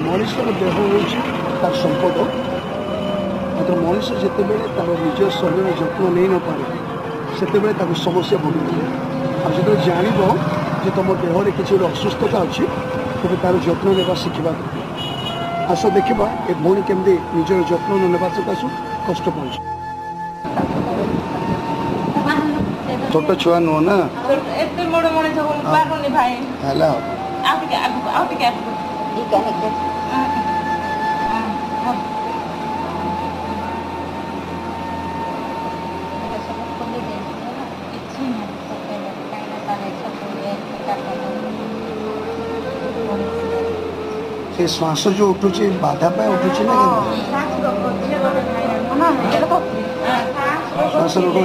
मनुष्यर देह हूँ तार संपद मात्र मनुष्य जिते तार निज शरीर जत्न नहीं न पारे से समस्या भोग आज जो जान जे तुम देहरे किसी गोटे असुस्थता अच्छी तेज तार जत्न ने शिखा आस देखा ए भौणी केमती निजर जत्न ना सकाशु कष्ट पाँच छोट छुआ नुह ना से श्वास जो उठू बाधा पे उठू ना श्वास उठू